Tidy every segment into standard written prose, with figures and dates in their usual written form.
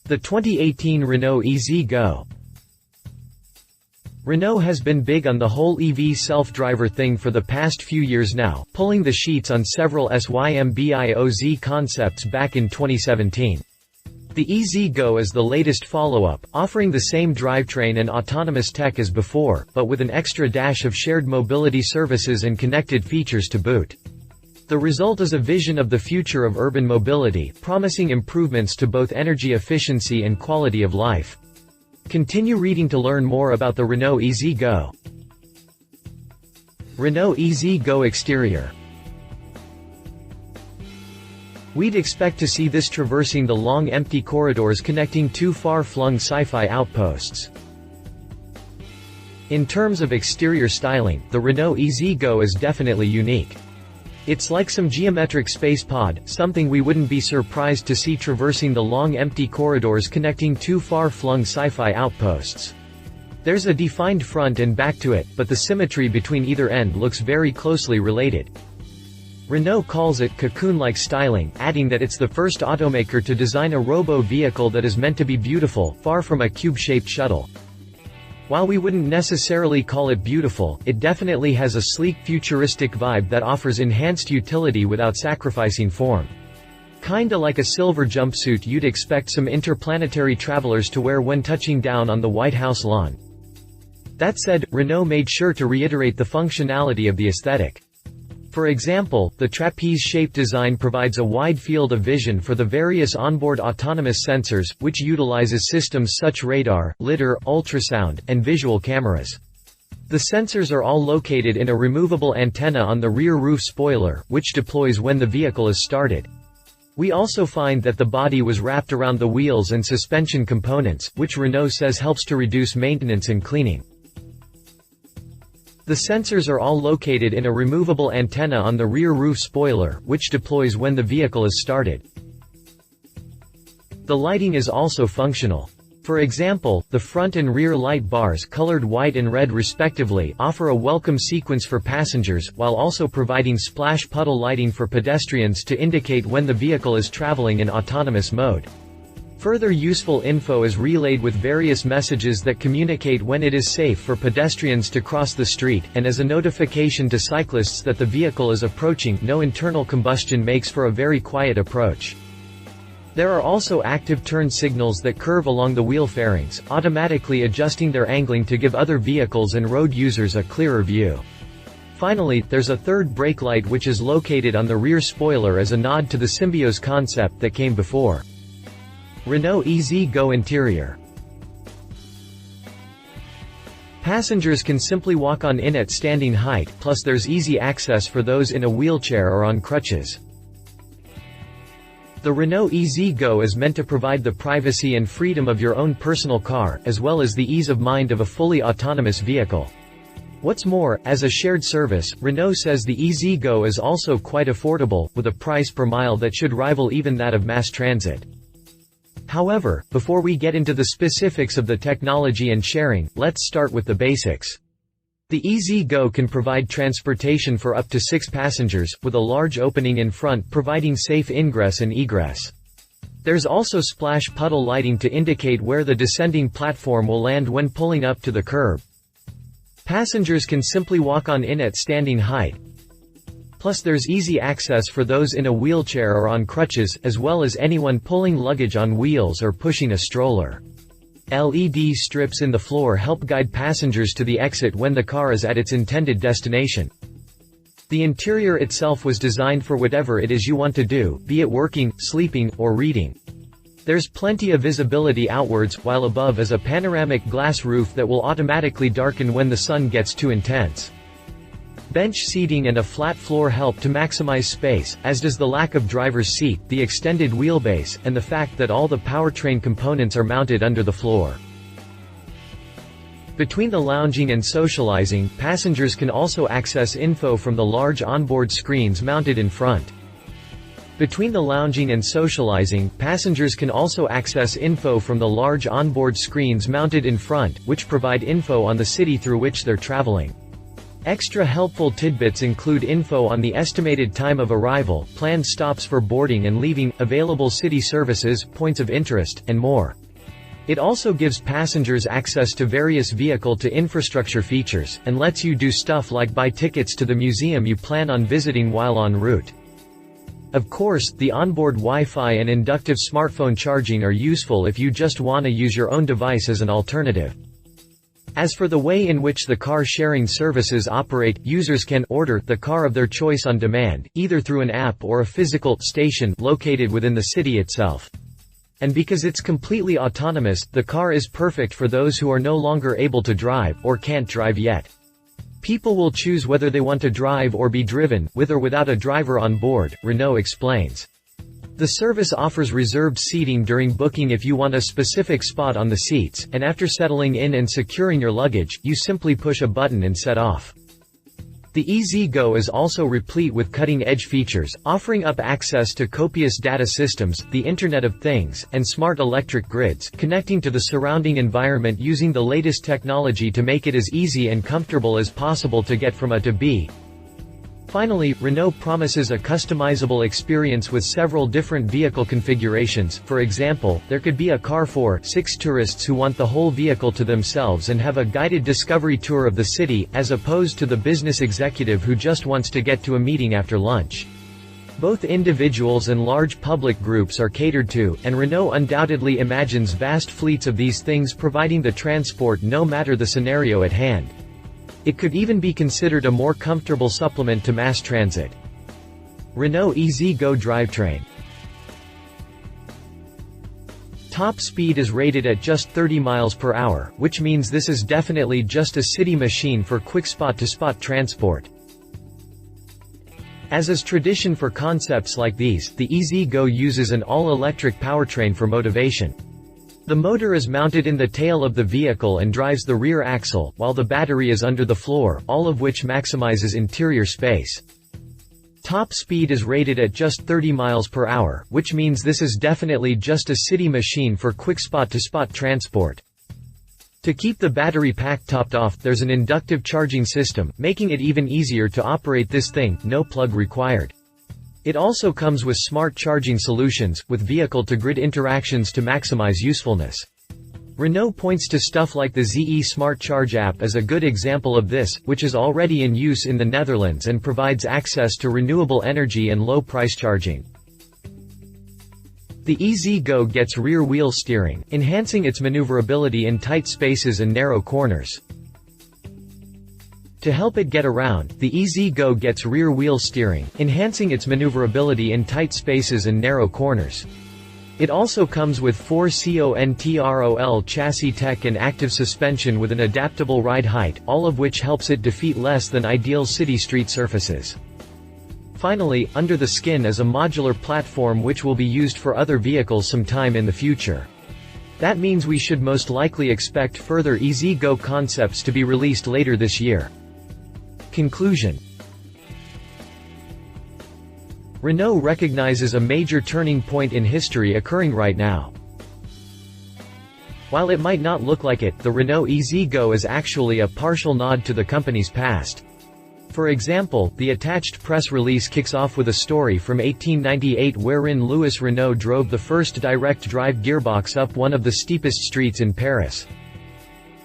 The 2018 Renault EZ-GO. Renault has been big on the whole EV self-driver thing for the past few years now, pulling the sheets on several SYMBIOZ concepts back in 2017. The EZ-GO is the latest follow-up, offering the same drivetrain and autonomous tech as before, but with an extra dash of shared mobility services and connected features to boot. The result is a vision of the future of urban mobility, promising improvements to both energy efficiency and quality of life. Continue reading to learn more about the Renault EZ-GO. Renault EZ-GO exterior. We'd expect to see this traversing the long empty corridors connecting two far-flung sci-fi outposts. In terms of exterior styling, the Renault EZ-GO is definitely unique. It's like some geometric space pod, something we wouldn't be surprised to see traversing the long empty corridors connecting two far-flung sci-fi outposts. There's a defined front and back to it, but the symmetry between either end looks very closely related. Renault calls it cocoon-like styling, adding that it's the first automaker to design a robo-vehicle that is meant to be beautiful, far from a cube-shaped shuttle. While we wouldn't necessarily call it beautiful, it definitely has a sleek futuristic vibe that offers enhanced utility without sacrificing form. Kinda like a silver jumpsuit you'd expect some interplanetary travelers to wear when touching down on the White House lawn. That said, Renault made sure to reiterate the functionality of the aesthetic. For example, the trapeze-shaped design provides a wide field of vision for the various onboard autonomous sensors, which utilizes systems such radar, lidar, ultrasound, and visual cameras. The sensors are all located in a removable antenna on the rear roof spoiler, which deploys when the vehicle is started. We also find that the body was wrapped around the wheels and suspension components, which Renault says helps to reduce maintenance and cleaning. The sensors are all located in a removable antenna on the rear roof spoiler, which deploys when the vehicle is started. The lighting is also functional. For example, the front and rear light bars, colored white and red respectively, offer a welcome sequence for passengers, while also providing splash puddle lighting for pedestrians to indicate when the vehicle is traveling in autonomous mode. Further useful info is relayed with various messages that communicate when it is safe for pedestrians to cross the street, and as a notification to cyclists that the vehicle is approaching. No internal combustion makes for a very quiet approach. There are also active turn signals that curve along the wheel fairings, automatically adjusting their angling to give other vehicles and road users a clearer view. Finally, there's a third brake light which is located on the rear spoiler as a nod to the SYMBIOZ concept that came before. Renault EZ-GO interior. Passengers can simply walk on in at standing height, plus there's easy access for those in a wheelchair or on crutches. The Renault EZ-GO is meant to provide the privacy and freedom of your own personal car, as well as the ease of mind of a fully autonomous vehicle. What's more, as a shared service, Renault says the EZ-GO is also quite affordable, with a price per mile that should rival even that of mass transit. However, before we get into the specifics of the technology and sharing, let's start with the basics. The EZ-GO can provide transportation for up to 6 passengers, with a large opening in front providing safe ingress and egress. There's also splash puddle lighting to indicate where the descending platform will land when pulling up to the curb. Passengers can simply walk on in at standing height. Plus there's easy access for those in a wheelchair or on crutches, as well as anyone pulling luggage on wheels or pushing a stroller. LED strips in the floor help guide passengers to the exit when the car is at its intended destination. The interior itself was designed for whatever it is you want to do, be it working, sleeping, or reading. There's plenty of visibility outwards, while above is a panoramic glass roof that will automatically darken when the sun gets too intense. Bench seating and a flat floor help to maximize space, as does the lack of driver's seat, the extended wheelbase, and the fact that all the powertrain components are mounted under the floor. Between the lounging and socializing, passengers can also access info from the large onboard screens mounted in front. Between the lounging and socializing, passengers can also access info from the large onboard screens mounted in front, which provide info on the city through which they're traveling. Extra helpful tidbits include info on the estimated time of arrival, planned stops for boarding and leaving, available city services, points of interest, and more. It also gives passengers access to various vehicle-to-infrastructure features, and lets you do stuff like buy tickets to the museum you plan on visiting while en route. Of course, the onboard Wi-Fi and inductive smartphone charging are useful if you just want to use your own device as an alternative. As for the way in which the car-sharing services operate, users can order the car of their choice on demand, either through an app or a physical station located within the city itself. And because it's completely autonomous, the car is perfect for those who are no longer able to drive, or can't drive yet. People will choose whether they want to drive or be driven, with or without a driver on board, Renault explains. The service offers reserved seating during booking if you want a specific spot on the seats, and after settling in and securing your luggage, you simply push a button and set off. The EZ-GO is also replete with cutting-edge features, offering up access to copious data systems, the Internet of Things, and smart electric grids, connecting to the surrounding environment using the latest technology to make it as easy and comfortable as possible to get from A to B. Finally, Renault promises a customizable experience with several different vehicle configurations. For example, there could be a car for 6 tourists who want the whole vehicle to themselves and have a guided discovery tour of the city, as opposed to the business executive who just wants to get to a meeting after lunch. Both individuals and large public groups are catered to, and Renault undoubtedly imagines vast fleets of these things providing the transport no matter the scenario at hand. It could even be considered a more comfortable supplement to mass transit. Renault EZ-GO drivetrain. Top speed is rated at just 30 miles per hour, which means this is definitely just a city machine for quick spot-to-spot transport. As is tradition for concepts like these, the EZ-GO uses an all-electric powertrain for motivation. The motor is mounted in the tail of the vehicle and drives the rear axle, while the battery is under the floor, all of which maximizes interior space. Top speed is rated at just 30 miles per hour, which means this is definitely just a city machine for quick spot-to-spot transport. To keep the battery pack topped off, there's an inductive charging system, making it even easier to operate this thing, no plug required. It also comes with smart charging solutions, with vehicle-to-grid interactions to maximize usefulness. Renault points to stuff like the ZE Smart Charge app as a good example of this, which is already in use in the Netherlands and provides access to renewable energy and low-price charging. The EZ-GO gets rear-wheel steering, enhancing its maneuverability in tight spaces and narrow corners. To help it get around, the EZ-GO gets rear-wheel steering, enhancing its maneuverability in tight spaces and narrow corners. It also comes with 4 control chassis tech and active suspension with an adaptable ride height, all of which helps it defeat less than ideal city street surfaces. Finally, under the skin is a modular platform which will be used for other vehicles sometime in the future. That means we should most likely expect further EZ-GO concepts to be released later this year. Conclusion. Renault recognizes a major turning point in history occurring right now. While it might not look like it, the Renault EZ-GO is actually a partial nod to the company's past. For example, the attached press release kicks off with a story from 1898 wherein Louis Renault drove the first direct-drive gearbox up one of the steepest streets in Paris.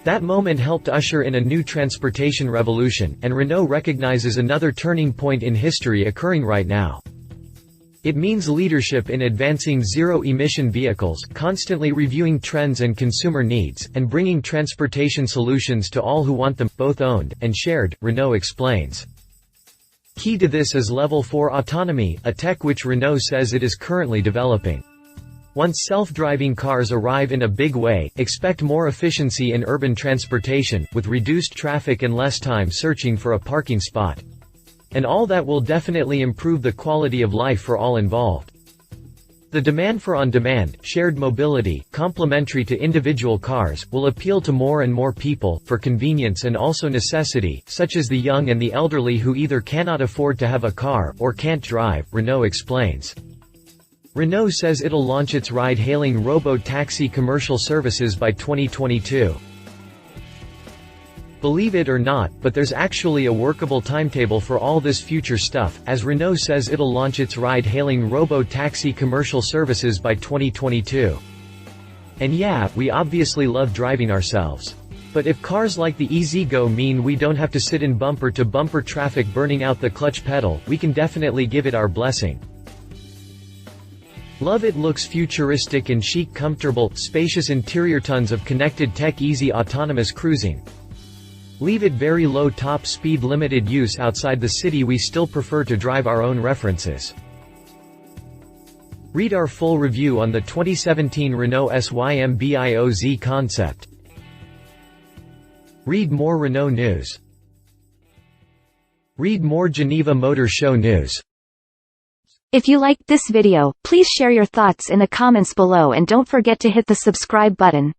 That moment helped usher in a new transportation revolution, and Renault recognizes another turning point in history occurring right now. It means leadership in advancing zero-emission vehicles, constantly reviewing trends and consumer needs, and bringing transportation solutions to all who want them, both owned and shared, Renault explains. Key to this is Level 4 autonomy, a tech which Renault says it is currently developing. Once self-driving cars arrive in a big way, expect more efficiency in urban transportation, with reduced traffic and less time searching for a parking spot. And all that will definitely improve the quality of life for all involved. The demand for on-demand, shared mobility, complementary to individual cars, will appeal to more and more people, for convenience and also necessity, such as the young and the elderly who either cannot afford to have a car, or can't drive, Renault explains. Renault says it'll launch its ride-hailing robo-taxi commercial services by 2022. Believe it or not, but there's actually a workable timetable for all this future stuff, as Renault says it'll launch its ride-hailing robo-taxi commercial services by 2022. And yeah, we obviously love driving ourselves. But if cars like the EZ-GO mean we don't have to sit in bumper-to-bumper traffic burning out the clutch pedal, we can definitely give it our blessing. Love it, looks futuristic and chic, comfortable, spacious interior, tons of connected tech, easy autonomous cruising. Leave it very low top speed, limited use outside the city, we still prefer to drive our own references. Read our full review on the 2017 Renault SYMBIOZ concept. Read more Renault news. Read more Geneva Motor Show news. If you liked this video, please share your thoughts in the comments below and don't forget to hit the subscribe button.